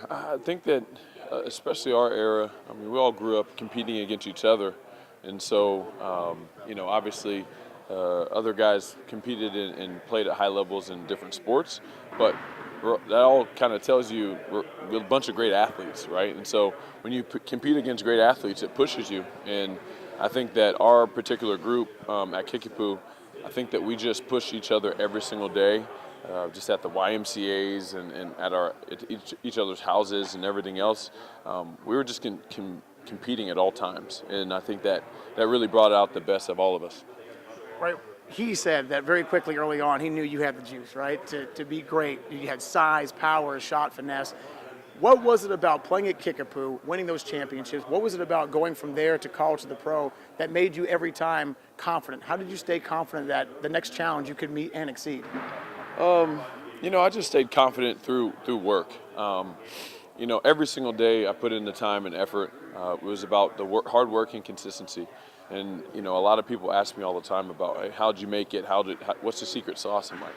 I think that, especially our era, I mean, we all grew up competing against each other. And so, obviously, other guys competed and played at high levels in different sports, but that all kind of tells you we're a bunch of great athletes, right? And so when you compete against great athletes, it pushes you. And I think that our particular group at Kickapoo, I think that we just push each other every single day, just at the YMCA's and at each other's houses and everything else. We were just competing at all times, and I think that really brought out the best of all of us. Right. He said that very quickly early on, he knew you had the juice, right? To be great. You had size, power, shot, finesse. What was it about playing at Kickapoo, winning those championships? What was it about going from there to college to the pro that made you every time confident? How did you stay confident that the next challenge you could meet and exceed? I just stayed confident through work. Every single day I put in the time and effort. It was about the hard work and consistency. And, a lot of people ask me all the time about, hey, how'd you make it? What's the secret sauce? I'm like,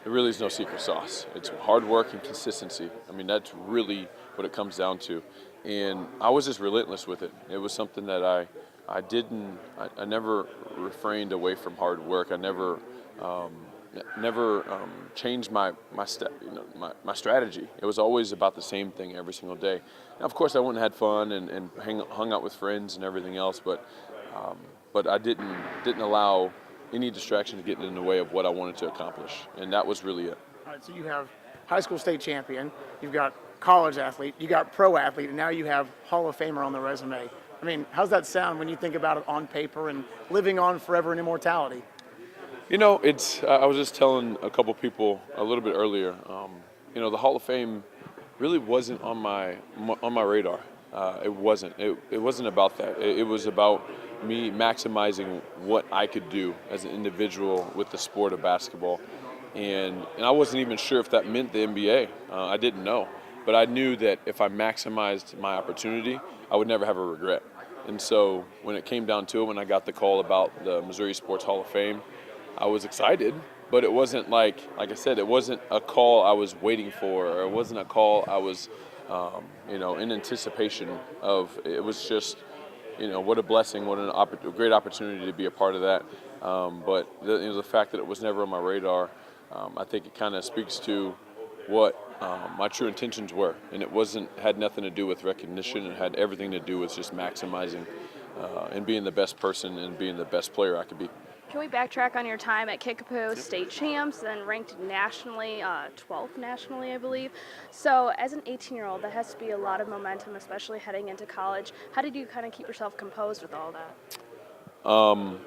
there really is no secret sauce. It's hard work and consistency. I mean, that's really what it comes down to. And I was just relentless with it. It was something that I never refrained away from hard work. I never changed my strategy. It was always about the same thing every single day. Now, of course, I went and had fun and hung out with friends and everything else, but I didn't allow any distraction to get in the way of what I wanted to accomplish, and that was really it. All right, so you have high school state champion, you've got college athlete, you got pro athlete, and now you have Hall of Famer on the resume. I mean, how's that sound when you think about it on paper and living on forever in immortality? I was just telling a couple people a little bit earlier. The Hall of Fame really wasn't on my radar. It wasn't. It wasn't about that. It was about me maximizing what I could do as an individual with the sport of basketball, and I wasn't even sure if that meant the NBA. I didn't know, but I knew that if I maximized my opportunity, I would never have a regret. And so when it came down to it, when I got the call about the Missouri Sports Hall of Fame, I was excited, but it wasn't like I said, it wasn't a call I was waiting for, or it wasn't a call I was, in anticipation of. It was just, what a blessing, what a great opportunity to be a part of that. But the fact that it was never on my radar, I think it kind of speaks to what my true intentions were, and it had nothing to do with recognition. It had everything to do with just maximizing and being the best person and being the best player I could be. Can we backtrack on your time at Kickapoo, state champs, and ranked nationally, 12th nationally, I believe. So as an 18-year-old, that has to be a lot of momentum, especially heading into college. How did you kind of keep yourself composed with all that? Well,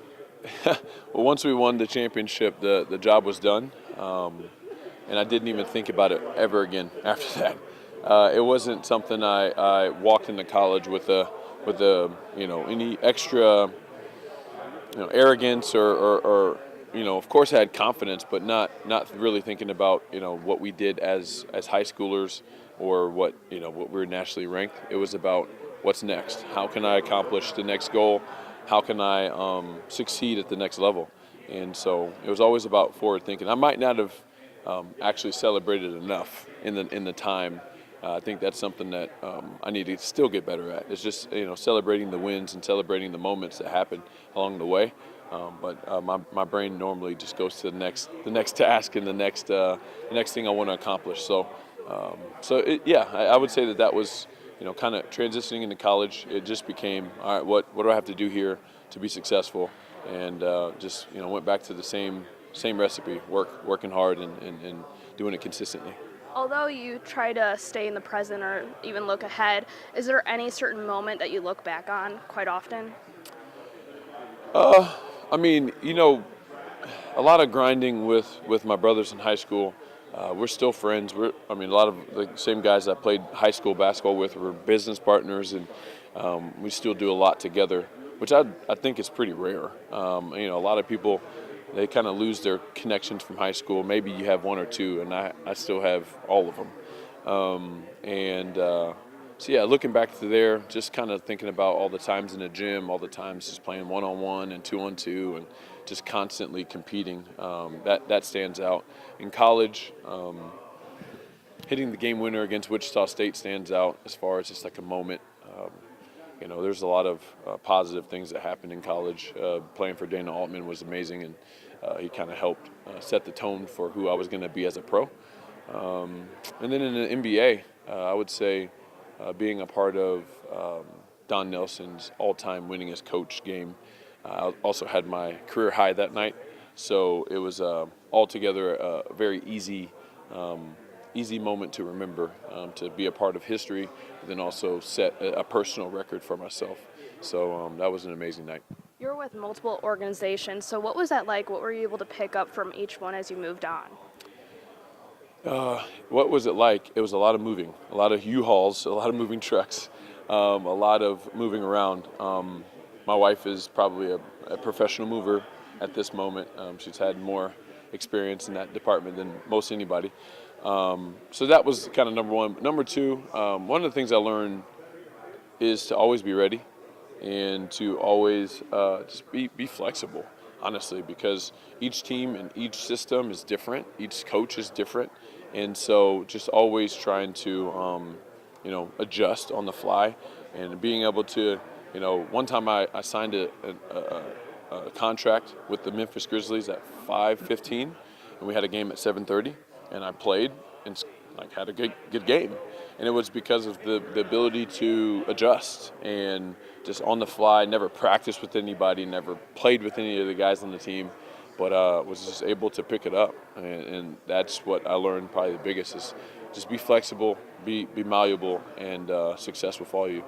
once we won the championship, the job was done, and I didn't even think about it ever again after that. It wasn't something I walked into college with any extra arrogance or of course I had confidence, but not really thinking about what we did as high schoolers or what we were nationally ranked. It was about what's next. How can I accomplish the next goal? How can I succeed at the next level? And so it was always about forward thinking. I might not have actually celebrated enough in the time. I think that's something that I need to still get better at. It's just celebrating the wins and celebrating the moments that happen along the way. But my brain normally just goes to the next task and the next thing I want to accomplish. So I would say that was kind of transitioning into college. It just became, all right, what do I have to do here to be successful? And just went back to the same recipe: working hard and doing it consistently. Although you try to stay in the present or even look ahead, is there any certain moment that you look back on quite often? I mean, a lot of grinding with my brothers in high school. We're still friends. A lot of the same guys I played high school basketball with were business partners, and we still do a lot together, which I think is pretty rare. A lot of people, they kind of lose their connections from high school. Maybe you have one or two, and I still have all of them. So yeah, looking back to there, just kind of thinking about all the times in the gym, all the times just playing one-on-one and two-on-two, and just constantly competing. That stands out. In college, hitting the game winner against Wichita State stands out as far as just like a moment. There's a lot of positive things that happened in college. Playing for Dana Altman was amazing, and he kind of helped set the tone for who I was going to be as a pro. And then in the NBA, I would say being a part of Don Nelson's all-time winningest coach game. I also had my career high that night, so it was altogether a very easy moment to remember, to be a part of history, and then also set a personal record for myself. So that was an amazing night. You're with multiple organizations, so what was that like? What were you able to pick up from each one as you moved on? What was it like? It was a lot of moving, a lot of U-Hauls, a lot of moving trucks, a lot of moving around. My wife is probably a professional mover at this moment. She's had more experience in that department than most anybody. So that was kind of number one. Number two, one of the things I learned is to always be ready and to always just be flexible, honestly, because each team and each system is different. Each coach is different. And so just always trying to, adjust on the fly and being able to, one time I signed a contract with the Memphis Grizzlies at 5:15, and we had a game at 7:30, and I played and had a good game. And it was because of the ability to adjust and just on the fly, never practiced with anybody, never played with any of the guys on the team, but was just able to pick it up. And that's what I learned probably the biggest is just be flexible, be malleable, and success will follow you.